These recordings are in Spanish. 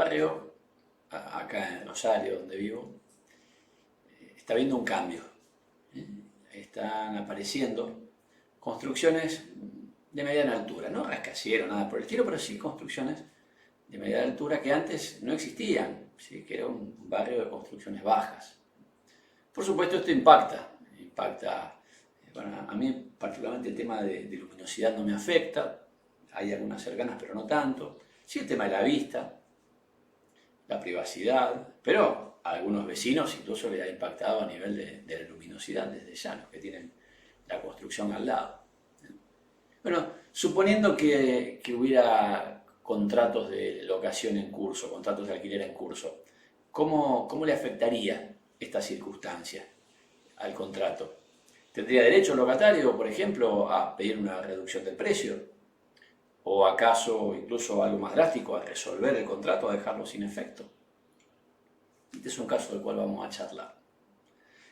barrio, acá en Rosario, donde vivo, está habiendo un cambio. Están apareciendo construcciones de mediana altura, no rascacielos, nada por el estilo, pero sí construcciones de mediana altura que antes no existían, ¿sí? Que era un barrio de construcciones bajas. Por supuesto, esto impacta, bueno, a mí particularmente el tema de luminosidad no me afecta, hay algunas cercanas pero no tanto, sí el tema de la vista, la privacidad, pero a algunos vecinos incluso les ha impactado a nivel de la luminosidad desde ya, los que tienen la construcción al lado. Bueno, suponiendo que hubiera contratos de locación en curso, contratos de alquiler en curso, ¿cómo le afectaría esta circunstancia al contrato? ¿Tendría derecho el locatario, por ejemplo, a pedir una reducción del precio? ¿O acaso incluso algo más drástico, a resolver el contrato, a dejarlo sin efecto? Este es un caso del cual vamos a charlar.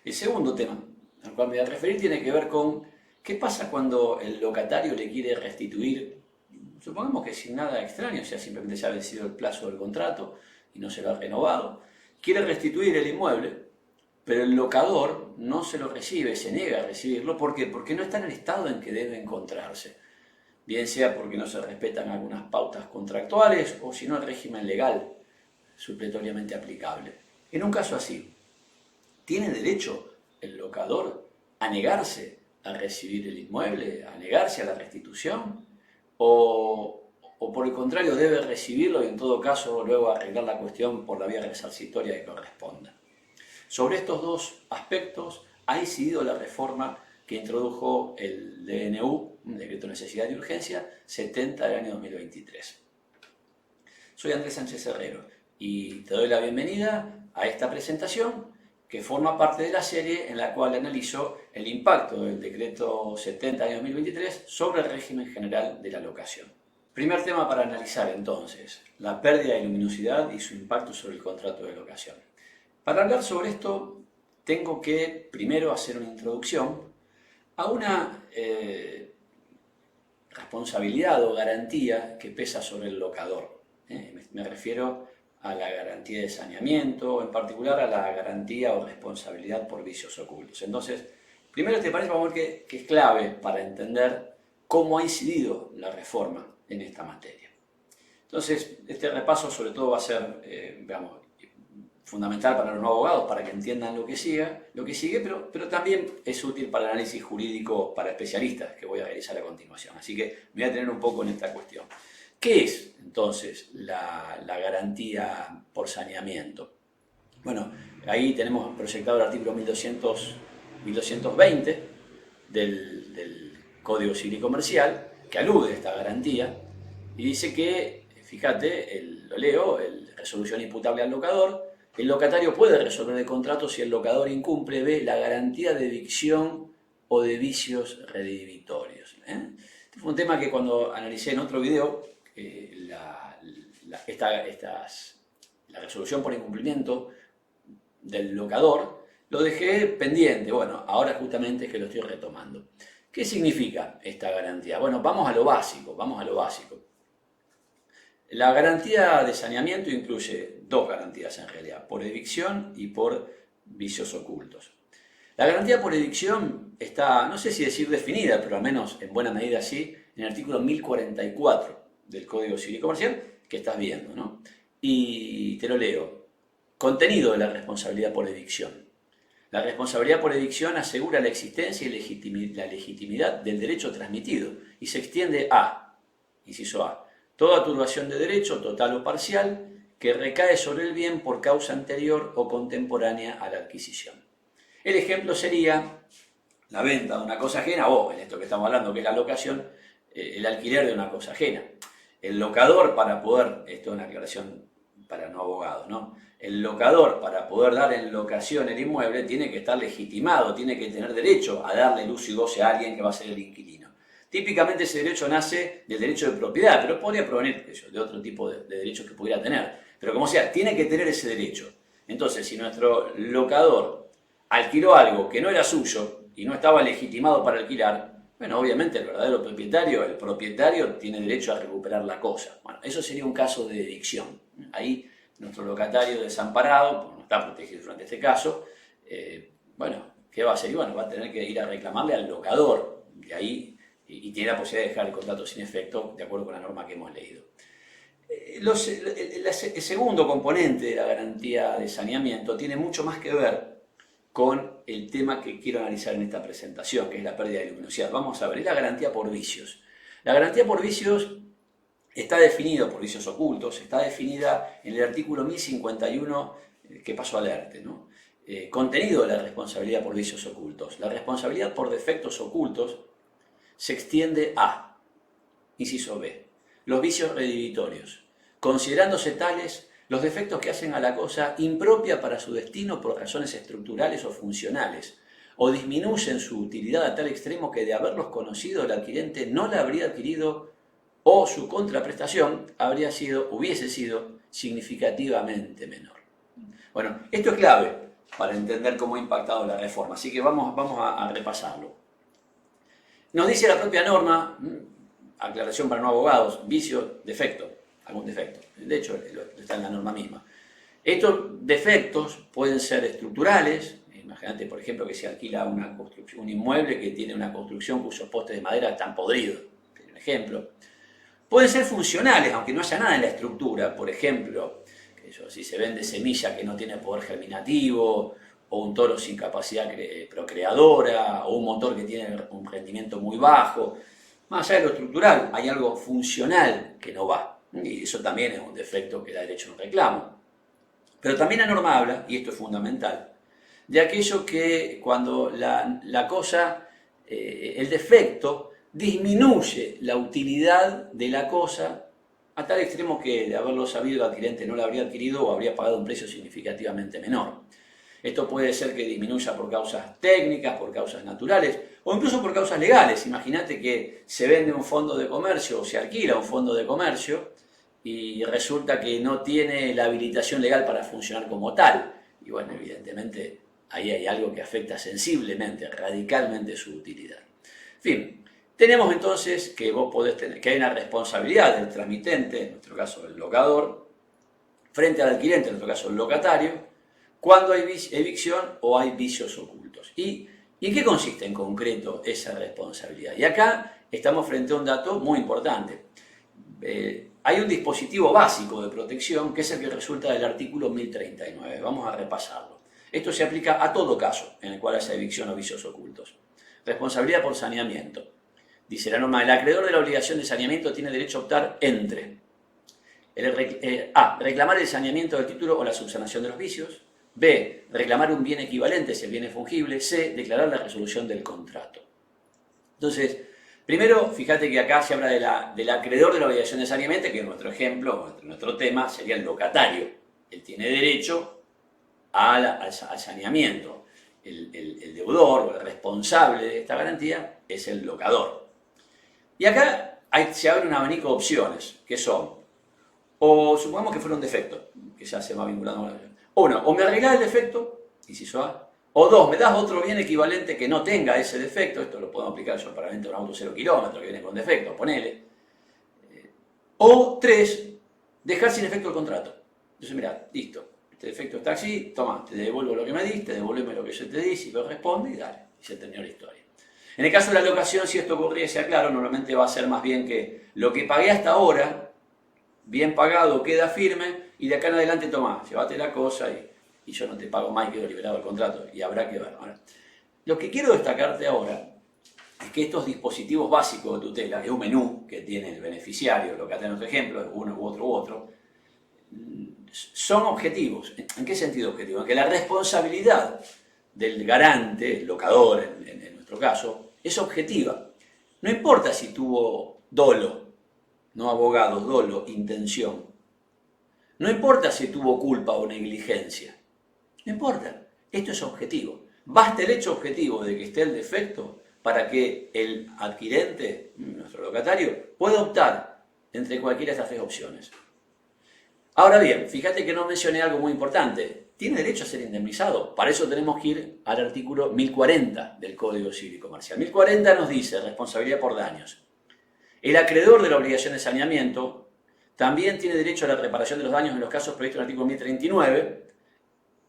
El segundo tema al cual me voy a referir tiene que ver con qué pasa cuando el locatario le quiere restituir, supongamos que sin nada extraño, o sea, simplemente se ha vencido el plazo del contrato y no se lo ha renovado, quiere restituir el inmueble, pero el locador no se lo recibe, se niega a recibirlo. ¿Por qué? Porque no está en el estado en que debe encontrarse. Bien sea porque no se respetan algunas pautas contractuales o si no el régimen legal supletoriamente aplicable. En un caso así, ¿tiene derecho el locador a negarse a recibir el inmueble, a negarse a la restitución? ¿O por el contrario debe recibirlo y en todo caso luego arreglar la cuestión por la vía resarcitoria que corresponda? Sobre estos dos aspectos ha incidido la reforma que introdujo el DNU, un decreto de necesidad y urgencia, 70 del año 2023. Soy Andrés Sánchez Herrero y te doy la bienvenida a esta presentación que forma parte de la serie en la cual analizo el impacto del decreto 70 del año 2023 sobre el régimen general de la locación. Primer tema para analizar entonces, la pérdida de luminosidad y su impacto sobre el contrato de locación. Para hablar sobre esto tengo que primero hacer una introducción a una responsabilidad o garantía que pesa sobre el locador. Me refiero a la garantía de saneamiento, en particular a la garantía o responsabilidad por vicios ocultos. Entonces, primero te parece, vamos a ver que es clave para entender cómo ha incidido la reforma en esta materia. Entonces, este repaso sobre todo va a ser, fundamental para los no abogados, para que entiendan lo que sigue, pero también es útil para el análisis jurídico para especialistas que voy a realizar a continuación. Así que me voy a tener un poco en esta cuestión. ¿Qué es entonces la garantía por saneamiento? Bueno, ahí tenemos proyectado el artículo 1220 del Código Civil y Comercial, que alude a esta garantía y dice que, fíjate, lo leo, resolución imputable al locador. El locatario puede resolver el contrato si el locador incumple la garantía de evicción o de vicios redimitorios. Este fue un tema que cuando analicé en otro video, la resolución por incumplimiento del locador, lo dejé pendiente. Bueno, ahora justamente es que lo estoy retomando. ¿Qué significa esta garantía? Bueno, vamos a lo básico. La garantía de saneamiento incluye dos garantías en realidad, por evicción y por vicios ocultos. La garantía por evicción está, no sé si decir definida, pero al menos en buena medida sí, en el artículo 1044 del Código Civil y Comercial, que estás viendo, ¿no? Y te lo leo. Contenido de la responsabilidad por evicción. La responsabilidad por evicción asegura la existencia y la legitimidad del derecho transmitido y se extiende a, inciso A, toda turbación de derecho, total o parcial, que recae sobre el bien por causa anterior o contemporánea a la adquisición. El ejemplo sería la venta de una cosa ajena, o en esto que estamos hablando, que es la locación, el alquiler de una cosa ajena. El locador, para poder, esto es una aclaración para no abogados, ¿no? El locador, para poder dar en locación el inmueble, tiene que estar legitimado, tiene que tener derecho a darle luz y goce a alguien que va a ser el inquilino. Típicamente ese derecho nace del derecho de propiedad, pero podría provenir de otro tipo de derechos que pudiera tener. Pero como sea, tiene que tener ese derecho. Entonces, si nuestro locador alquiló algo que no era suyo y no estaba legitimado para alquilar, bueno, obviamente el verdadero propietario, el propietario tiene derecho a recuperar la cosa. Bueno, eso sería un caso de evicción. Ahí nuestro locatario desamparado, pues no está protegido durante este caso, bueno, ¿qué va a hacer? Y bueno, va a tener que ir a reclamarle al locador, de ahí, y tiene la posibilidad de dejar el contrato sin efecto, de acuerdo con la norma que hemos leído. El segundo componente de la garantía de saneamiento tiene mucho más que ver con el tema que quiero analizar en esta presentación, que es la pérdida de luminosidad. Vamos a ver, es la garantía por vicios. La garantía por vicios está definida, por vicios ocultos, está definida en el artículo 1051 que pasó al ERTE, ¿no? Contenido de la responsabilidad por vicios ocultos. La responsabilidad por defectos ocultos se extiende a, inciso B, los vicios redivitorios, considerándose tales los defectos que hacen a la cosa impropia para su destino por razones estructurales o funcionales, o disminuyen su utilidad a tal extremo que de haberlos conocido el adquirente no la habría adquirido o su contraprestación hubiese sido significativamente menor. Bueno, esto es clave para entender cómo ha impactado la reforma, así que vamos a repasarlo. Nos dice la propia norma, aclaración para no abogados, vicio, defecto, algún defecto. De hecho, está en la norma misma. Estos defectos pueden ser estructurales. Imagínate, por ejemplo, que se alquila un inmueble que tiene una construcción cuyos postes de madera están podridos. Un ejemplo. Pueden ser funcionales, aunque no haya nada en la estructura. Por ejemplo, si se vende semilla que no tiene poder germinativo, o un toro sin capacidad procreadora, o un motor que tiene un rendimiento muy bajo. Más allá de lo estructural, hay algo funcional que no va. Y eso también es un defecto que da derecho a un reclamo. Pero también la norma habla, y esto es fundamental, de aquello que cuando la cosa, el defecto, disminuye la utilidad de la cosa a tal extremo que de haberlo sabido el adquirente no la habría adquirido o habría pagado un precio significativamente menor. Esto puede ser que disminuya por causas técnicas, por causas naturales o incluso por causas legales. Imagínate que se vende un fondo de comercio o se alquila un fondo de comercio y resulta que no tiene la habilitación legal para funcionar como tal. Y bueno, evidentemente ahí hay algo que afecta sensiblemente, radicalmente su utilidad. En fin, tenemos entonces que vos podés tener, que hay una responsabilidad del tramitente, en nuestro caso el locador, frente al adquirente, en nuestro caso el locatario, cuando hay evicción o hay vicios ocultos. ¿Y en qué consiste en concreto esa responsabilidad? Y acá estamos frente a un dato muy importante. Hay un dispositivo básico de protección que es el que resulta del artículo 1039. Vamos a repasarlo. Esto se aplica a todo caso en el cual haya evicción o vicios ocultos. Responsabilidad por saneamiento. Dice la norma, el acreedor de la obligación de saneamiento tiene derecho a optar entre A. Reclamar el saneamiento del título o la subsanación de los vicios. B. Reclamar un bien equivalente si el bien es fungible. C. Declarar la resolución del contrato. Entonces, primero, fíjate que acá se habla del acreedor de la obligación de saneamiento, que en nuestro ejemplo, nuestro tema, sería el locatario. Él tiene derecho al saneamiento. El deudor o el responsable de esta garantía es el locador. Y acá se abre un abanico de opciones, que son, o supongamos que fuera un defecto, que ya se va vinculando a la. Uno, o me arreglás el defecto, inciso A, o dos, me das otro bien equivalente que no tenga ese defecto, esto lo podemos aplicar yo para vender un auto 0 kilómetros que viene con defecto, ponele. O tres, dejar sin efecto el contrato. Entonces, mira, listo, este defecto está así, toma, te devuelvo lo que me diste, devuélveme lo que yo te di, si corresponde, y dale, y se terminó la historia. En el caso de la locación, si esto ocurriese, claro, normalmente va a ser más bien que lo que pagué hasta ahora, bien pagado, queda firme, y de acá en adelante toma, llévate la cosa y yo no te pago más y quedo liberado del contrato, y habrá que ver. Ahora, lo que quiero destacarte ahora es que estos dispositivos básicos de tutela, es un menú que tiene el beneficiario, lo que está en nuestro ejemplo, uno u otro, son objetivos. ¿En qué sentido objetivo? En que la responsabilidad del garante, el locador en nuestro caso, es objetiva. No importa si tuvo dolo, no abogados, dolo, intención. No importa si tuvo culpa o negligencia. No importa. Esto es objetivo. Basta el hecho objetivo de que esté el defecto para que el adquirente, nuestro locatario, pueda optar entre cualquiera de estas tres opciones. Ahora bien, fíjate que no mencioné algo muy importante. Tiene derecho a ser indemnizado. Para eso tenemos que ir al artículo 1040 del Código Civil y Comercial. 1040 nos dice responsabilidad por daños. El acreedor de la obligación de saneamiento también tiene derecho a la reparación de los daños en los casos previstos en el artículo 1039,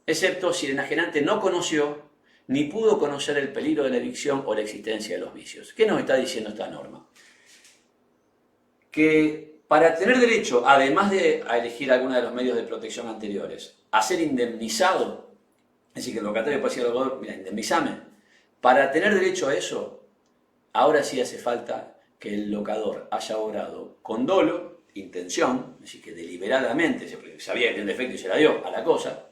excepto si el enajenante no conoció ni pudo conocer el peligro de la evicción o la existencia de los vicios. ¿Qué nos está diciendo esta norma? Que para tener derecho, además de a elegir alguno de los medios de protección anteriores, a ser indemnizado, es decir, que el locatario puede decir al locador, mira, indemnizame, para tener derecho a eso, ahora sí hace falta que el locador haya obrado con dolo, intención, es decir, que deliberadamente sabía que tenía un defecto y se la dio a la cosa,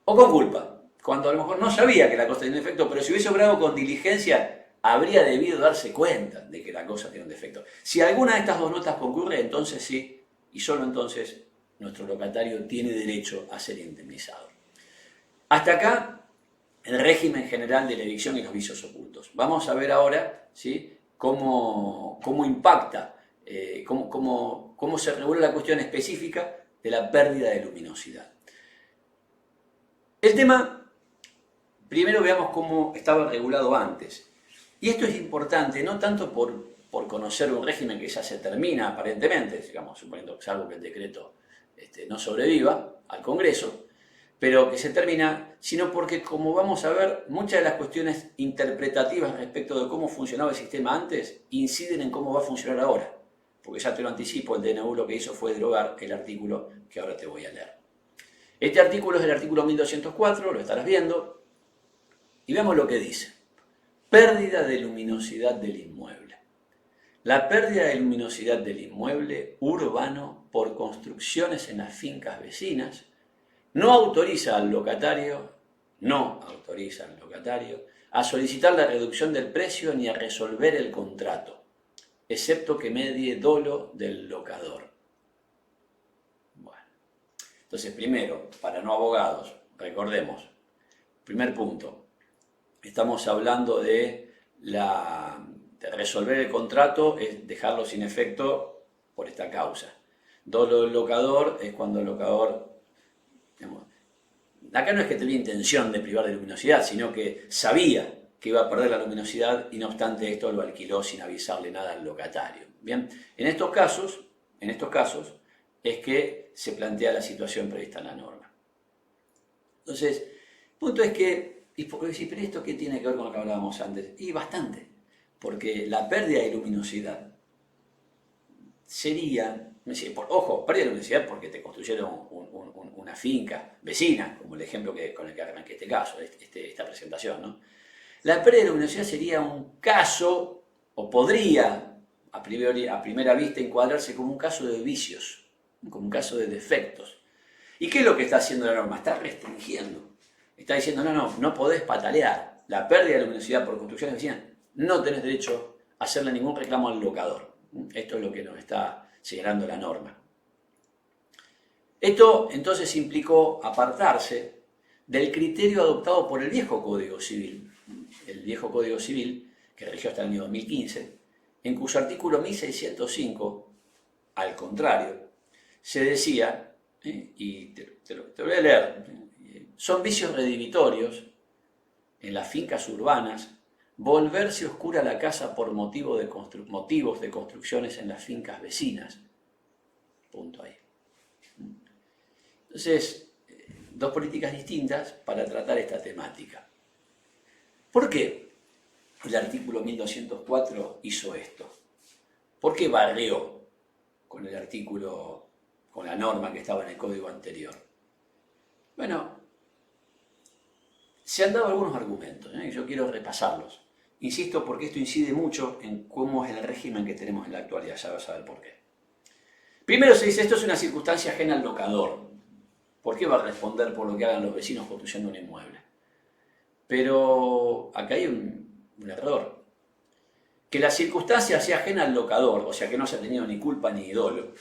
o con culpa, cuando a lo mejor no sabía que la cosa tenía un defecto, pero si hubiese obrado con diligencia, habría debido darse cuenta de que la cosa tenía un defecto. Si alguna de estas dos notas concurre, entonces sí, y solo entonces, nuestro locatario tiene derecho a ser indemnizado. Hasta acá, el régimen general de la evicción y los vicios ocultos. Vamos a ver ahora, ¿sí?, cómo impacta, cómo se regula la cuestión específica de la pérdida de luminosidad. El tema, primero veamos cómo estaba regulado antes. Y esto es importante, no tanto por conocer un régimen que ya se termina aparentemente, digamos, suponiendo que salvo que el decreto no sobreviva al Congreso, pero que se termina, sino porque, como vamos a ver, muchas de las cuestiones interpretativas respecto de cómo funcionaba el sistema antes inciden en cómo va a funcionar ahora. Porque ya te lo anticipo, el DNU lo que hizo fue derogar el artículo que ahora te voy a leer. Este artículo es el artículo 1204, lo estarás viendo, y veamos lo que dice. Pérdida de luminosidad del inmueble. La pérdida de luminosidad del inmueble urbano por construcciones en las fincas vecinas no autoriza al locatario a solicitar la reducción del precio ni a resolver el contrato, excepto que medie dolo del locador. Bueno, entonces primero, para no abogados, recordemos, primer punto, estamos hablando de resolver el contrato, es dejarlo sin efecto por esta causa. Dolo del locador es cuando el locador, digamos, acá no es que tenía intención de privar de luminosidad, sino que sabía que iba a perder la luminosidad y no obstante esto lo alquiló sin avisarle nada al locatario. Bien, en estos casos es que se plantea la situación prevista en la norma. Entonces, el punto es que, y por decir, pero ¿esto qué tiene que ver con lo que hablábamos antes? Y bastante, porque la pérdida de luminosidad sería, ojo, pérdida de luminosidad porque te construyeron una finca vecina, como el ejemplo con el que arranqué este caso, esta presentación, ¿no? La pérdida de luminosidad sería un caso, o podría a primera vista encuadrarse como un caso de vicios, como un caso de defectos. ¿Y qué es lo que está haciendo la norma? Está restringiendo. Está diciendo, no podés patalear. La pérdida de luminosidad por construcciones vecinas, no tenés derecho a hacerle ningún reclamo al locador. Esto es lo que nos está señalando la norma. Esto entonces implicó apartarse del criterio adoptado por el viejo Código Civil, que rigió hasta el año 2015, en cuyo artículo 1605, al contrario, se decía, y te lo voy a leer, son vicios redivitorios en las fincas urbanas volverse oscura la casa por motivos de construcciones en las fincas vecinas. Punto ahí. Entonces, dos políticas distintas para tratar esta temática. ¿Por qué el artículo 1204 hizo esto? ¿Por qué barrió con el artículo, con la norma que estaba en el código anterior? Bueno, se han dado algunos argumentos, y yo quiero repasarlos. Insisto, porque esto incide mucho en cómo es el régimen que tenemos en la actualidad, ya vas a ver por qué. Primero se dice, esto es una circunstancia ajena al locador. ¿Por qué va a responder por lo que hagan los vecinos construyendo un inmueble? Pero acá hay un error. Que la circunstancia sea ajena al locador, o sea que no se ha tenido ni culpa ni dolo,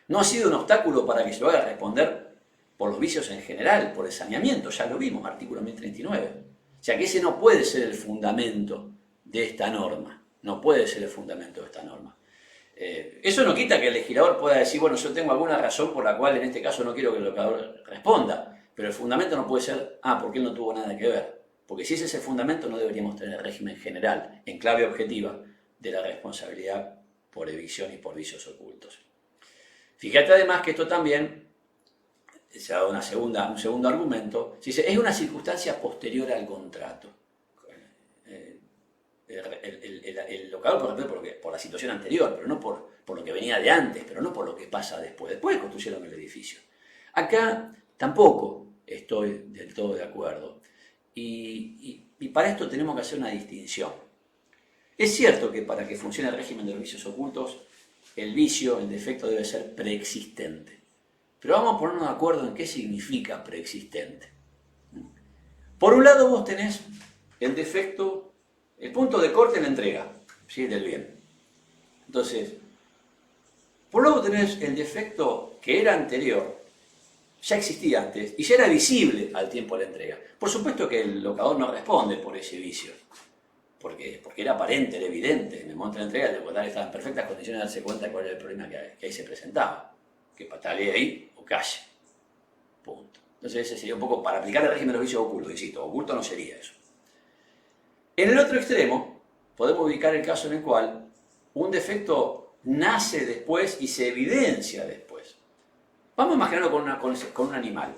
no ha sido un obstáculo para que se lo haga responder por los vicios en general, por el saneamiento, ya lo vimos, artículo 1039. O sea que ese no puede ser el fundamento de esta norma, no puede ser el fundamento de esta norma. Eso no quita que el legislador pueda decir, bueno, yo tengo alguna razón por la cual en este caso no quiero que el locador responda, pero el fundamento no puede ser, porque él no tuvo nada que ver. Porque si ese es el fundamento, no deberíamos tener régimen general, en clave objetiva, de la responsabilidad por evicción y por vicios ocultos. Fíjate además que esto también se ha dado un segundo argumento. Se dice, es una circunstancia posterior al contrato. El locador, por ejemplo, por la situación anterior, pero no por lo que venía de antes, pero no por lo que pasa después. Después construyeron el edificio. Acá tampoco estoy del todo de acuerdo. Y para esto tenemos que hacer una distinción. Es cierto que para que funcione el régimen de los vicios ocultos, el vicio, el defecto debe ser preexistente. Pero vamos a ponernos de acuerdo en qué significa preexistente. Por un lado vos tenés el defecto, el punto de corte en la entrega, ¿sí?, del bien. Entonces, por un lado tenés el defecto que era anterior, ya existía antes y ya era visible al tiempo de la entrega. Por supuesto que el locador no responde por ese vicio, porque era aparente, era evidente. En el momento de la entrega el locador estaba en perfectas condiciones de darse cuenta de cuál era el problema que ahí se presentaba. Que patalee ahí o calle. Punto. Entonces ese sería un poco para aplicar el régimen de los vicios ocultos. Insisto, oculto no sería eso. En el otro extremo podemos ubicar el caso en el cual un defecto nace después y se evidencia después. Vamos a imaginarlo con un animal.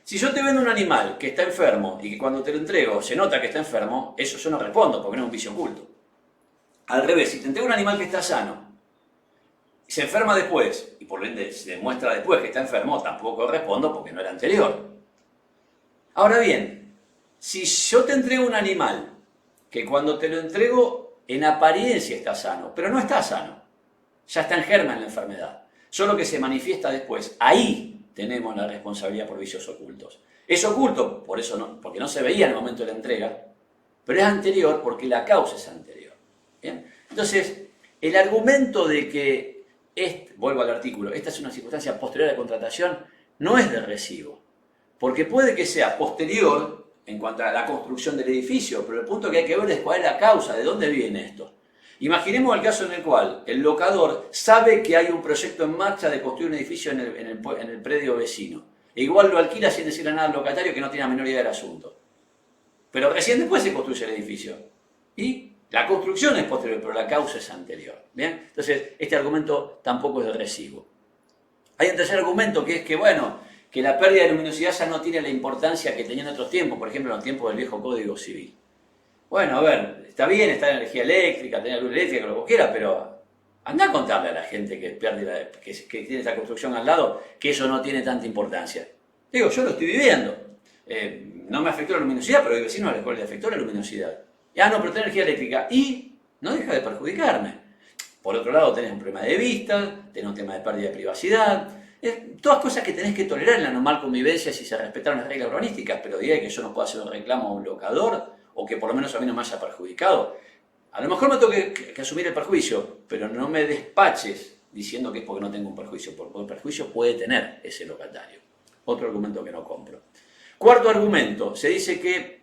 Si yo te vendo un animal que está enfermo y que cuando te lo entrego se nota que está enfermo, eso yo no respondo porque no es un vicio oculto. Al revés, si te entrego un animal que está sano y se enferma después, y por ende se demuestra después que está enfermo, tampoco respondo porque no era anterior. Ahora bien, si yo te entrego un animal que cuando te lo entrego en apariencia está sano, pero no está sano, ya está en germen la enfermedad, solo que se manifiesta después, ahí tenemos la responsabilidad por vicios ocultos. Es oculto, porque no se veía en el momento de la entrega, pero es anterior porque la causa es anterior. ¿Bien? Entonces, el argumento de que, vuelvo al artículo, esta es una circunstancia posterior a la contratación, no es de recibo, porque puede que sea posterior en cuanto a la construcción del edificio, pero el punto que hay que ver es cuál es la causa, de dónde viene esto. Imaginemos el caso en el cual el locador sabe que hay un proyecto en marcha de construir un edificio en el predio vecino. E igual lo alquila sin decirle nada al locatario que no tiene la menor idea del asunto. Pero recién después se construye el edificio. Y la construcción es posterior, pero la causa es anterior. ¿Bien? Entonces, este argumento tampoco es de recibo. Hay un tercer argumento que es que, bueno, que la pérdida de luminosidad ya no tiene la importancia que tenía en otros tiempos, por ejemplo en los tiempos del viejo Código Civil. Bueno, a ver, está bien, está la energía eléctrica, tener luz eléctrica, lo que vos quieras, pero anda a contarle a la gente que tiene esta construcción al lado que eso no tiene tanta importancia. Digo, yo lo estoy viviendo. No me afectó la luminosidad, pero el vecino a la cual le afectó la luminosidad. Ah, no, pero tiene energía eléctrica. Y no deja de perjudicarme. Por otro lado, tenés un problema de vista, tenés un tema de pérdida de privacidad. Todas cosas que tenés que tolerar en la normal convivencia si se respetaron las reglas urbanísticas, pero diga que yo no puedo hacer un reclamo a un locador, o que por lo menos a mí no me haya perjudicado. A lo mejor me tengo que asumir el perjuicio, pero no me despaches diciendo que es porque no tengo un perjuicio, porque el perjuicio puede tener ese locatario. Otro argumento que no compro. Cuarto argumento, se dice que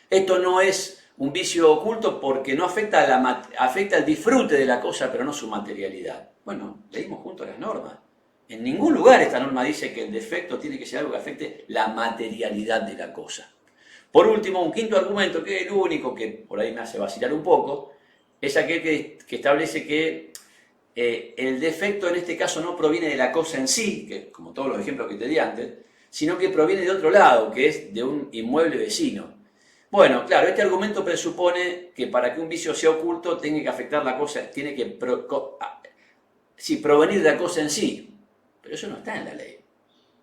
esto no es un vicio oculto porque no afecta el disfrute de la cosa, pero no su materialidad. Bueno, leímos juntos las normas. En ningún lugar esta norma dice que el defecto tiene que ser algo que afecte la materialidad de la cosa. Por último, un quinto argumento, que es el único que por ahí me hace vacilar un poco, es aquel que establece que el defecto en este caso no proviene de la cosa en sí, que como todos los ejemplos que te di antes, sino que proviene de otro lado, que es de un inmueble vecino. Bueno, claro, este argumento presupone que para que un vicio sea oculto tiene que afectar la cosa, tiene que provenir de la cosa en sí, pero eso no está en la ley.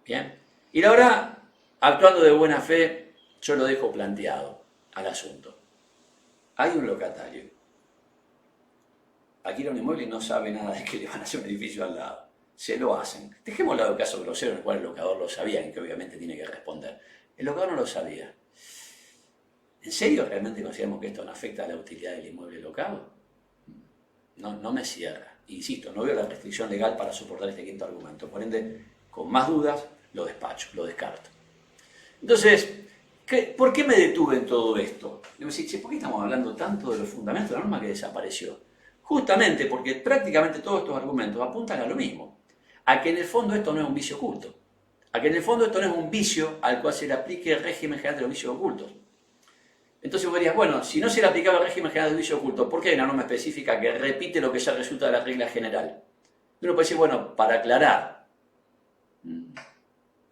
¿Bien? Y ahora, actuando de buena fe, yo lo dejo planteado al asunto. Hay un locatario. Alquila un inmueble y no sabe nada de que le van a hacer un edificio al lado. Se lo hacen. Dejemos al lado el caso grosero en el cual el locador lo sabía y que obviamente tiene que responder. El locador no lo sabía. ¿En serio realmente consideramos que esto no afecta a la utilidad del inmueble locado? No me cierra. Insisto, no veo la restricción legal para soportar este quinto argumento. Por ende, con más dudas, lo despacho, lo descarto. Entonces, ¿por qué me detuve en todo esto? Le voy a decir, ¿por qué estamos hablando tanto de los fundamentos de la norma que desapareció? Justamente porque prácticamente todos estos argumentos apuntan a lo mismo. A que en el fondo esto no es un vicio oculto. A que en el fondo esto no es un vicio al cual se le aplique el régimen general de los vicios ocultos. Entonces vos dirías, bueno, si no se le aplicaba el régimen general de los vicios ocultos, ¿por qué hay una norma específica que repite lo que ya resulta de la regla general? Uno puede decir, bueno, para aclarar,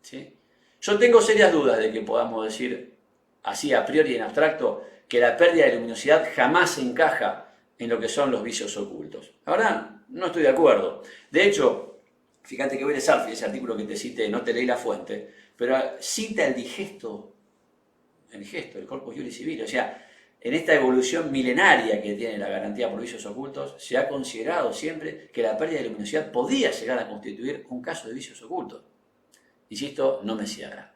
¿sí? Yo tengo serias dudas de que podamos decir, así a priori en abstracto, que la pérdida de luminosidad jamás se encaja en lo que son los vicios ocultos. Ahora, no estoy de acuerdo. De hecho, fíjate que Vélez Arfi, ese artículo que te cité, no te leí la fuente, pero cita el digesto, el corpus iuris civil. O sea, en esta evolución milenaria que tiene la garantía por vicios ocultos, se ha considerado siempre que la pérdida de luminosidad podía llegar a constituir un caso de vicios ocultos. Insisto, no me cierra.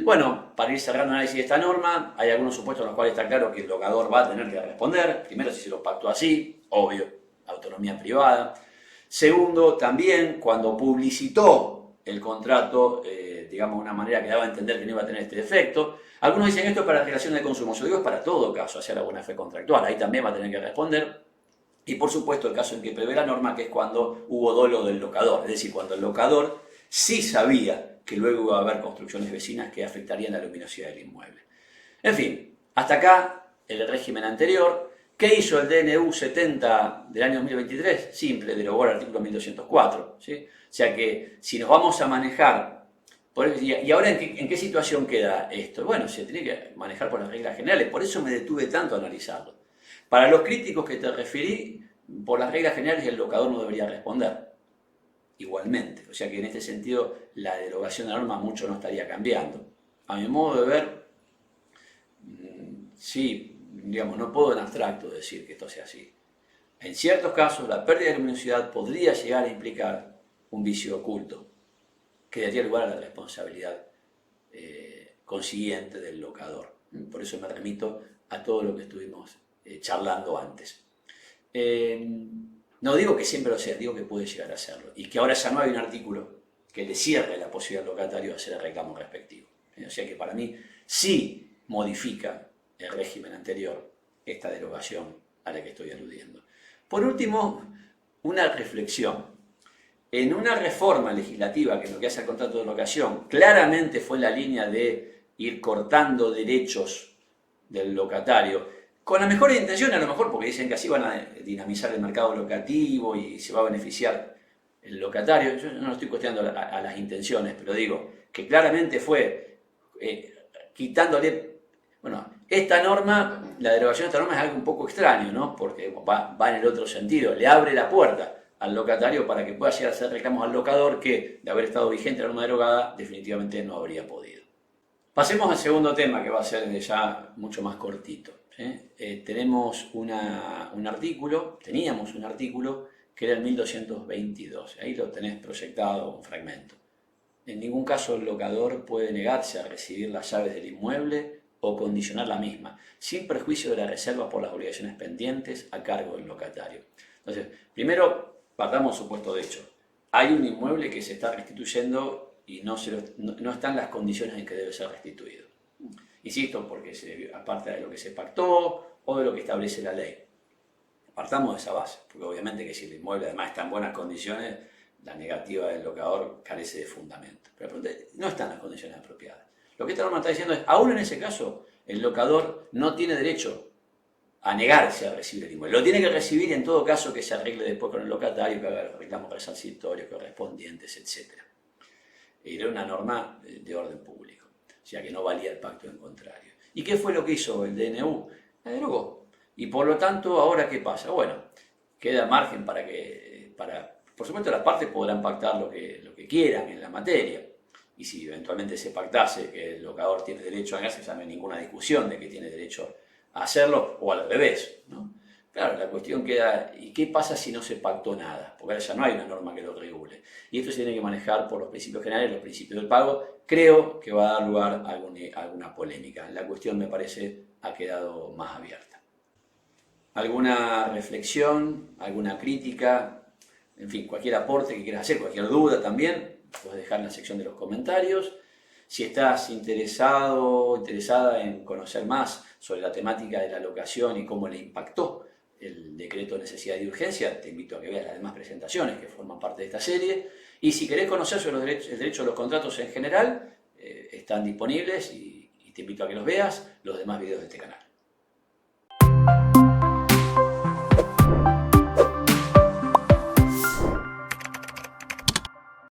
Bueno, para ir cerrando el análisis de esta norma, hay algunos supuestos en los cuales está claro que el locador va a tener que responder. Primero, si se lo pactó así, obvio, autonomía privada. Segundo, también cuando publicitó el contrato, digamos de una manera que daba a entender que no iba a tener este defecto. Algunos dicen esto es para relaciones de consumo. Yo digo es para todo caso, hacia la buena fe contractual. Ahí también va a tener que responder. Y por supuesto el caso en que prevé la norma, que es cuando hubo dolo del locador. Es decir, cuando el locador sí sabía que luego iba a haber construcciones vecinas que afectarían la luminosidad del inmueble. En fin, hasta acá el régimen anterior. ¿Qué hizo el DNU 70 del año 2023? Simple, derogó el artículo 1204. ¿Sí? O sea que si nos vamos a manejar, ¿y ahora en qué situación queda esto? Bueno, se tiene que manejar por las reglas generales, por eso me detuve tanto a analizarlo. Para los críticos que te referí, por las reglas generales el locador no debería responder. Igualmente, o sea que en este sentido la derogación de la norma mucho no estaría cambiando. A mi modo de ver, sí, digamos, no puedo en abstracto decir que esto sea así. En ciertos casos la pérdida de luminosidad podría llegar a implicar un vicio oculto que daría lugar a la responsabilidad consiguiente del locador. Por eso me remito a todo lo que estuvimos charlando antes. No digo que siempre lo sea, digo que puede llegar a serlo. Y que ahora ya no hay un artículo que le cierre la posibilidad al locatario de hacer el reclamo respectivo. O sea que para mí sí modifica el régimen anterior esta derogación a la que estoy aludiendo. Por último, una reflexión. En una reforma legislativa que en lo que hace al contrato de locación claramente fue la línea de ir cortando derechos del locatario, con la mejor intención, a lo mejor porque dicen que así van a dinamizar el mercado locativo y se va a beneficiar el locatario. Yo no estoy cuestionando a las intenciones, pero digo que claramente fue quitándole... Bueno, esta norma, la derogación de esta norma es algo un poco extraño, ¿no? Porque va en el otro sentido, le abre la puerta al locatario para que pueda llegar a hacer reclamos al locador que, de haber estado vigente la norma derogada, definitivamente no habría podido. Pasemos al segundo tema, que va a ser ya mucho más cortito. Teníamos un artículo que era el 1222, ahí lo tenés proyectado un fragmento. En ningún caso el locador puede negarse a recibir las llaves del inmueble o condicionar la misma, sin perjuicio de la reserva por las obligaciones pendientes a cargo del locatario. Entonces, primero partamos del supuesto de hecho. Hay un inmueble que se está restituyendo y no están las condiciones en que debe ser restituido. Insisto, porque aparte de lo que se pactó o de lo que establece la ley. Partamos de esa base, porque obviamente que si el inmueble además está en buenas condiciones, la negativa del locador carece de fundamento. Pero no están las condiciones apropiadas. Lo que esta norma está diciendo es, aún en ese caso, el locador no tiene derecho a negarse a recibir el inmueble. Lo tiene que recibir en todo caso que se arregle después con el locatario, que haga reclamos resarcitorios, correspondientes, etc. Era una norma de orden público. O sea que no valía el pacto en contrario. ¿Y qué fue lo que hizo el DNU? La derogó. Y por lo tanto, ¿ahora qué pasa? Bueno, queda margen por supuesto las partes podrán pactar lo que quieran en la materia. Y si eventualmente se pactase que el locador tiene derecho a negarse, ya no hay ninguna discusión de que tiene derecho a hacerlo, o al revés, ¿no? Claro, la cuestión queda, ¿y qué pasa si no se pactó nada? Porque ahora ya no hay una norma que lo regule. Y esto se tiene que manejar por los principios generales, los principios del pago. Creo que va a dar lugar a alguna polémica. La cuestión, me parece, ha quedado más abierta. ¿Alguna reflexión, alguna crítica? En fin, cualquier aporte que quieras hacer, cualquier duda también, puedes dejar en la sección de los comentarios. Si estás interesado o interesada en conocer más sobre la temática de la locación y cómo le impactó el decreto de necesidad y urgencia, te invito a que veas las demás presentaciones que forman parte de esta serie. Y si querés conocer sobre el derecho a los contratos en general, están disponibles y te invito a que los veas los demás videos de este canal.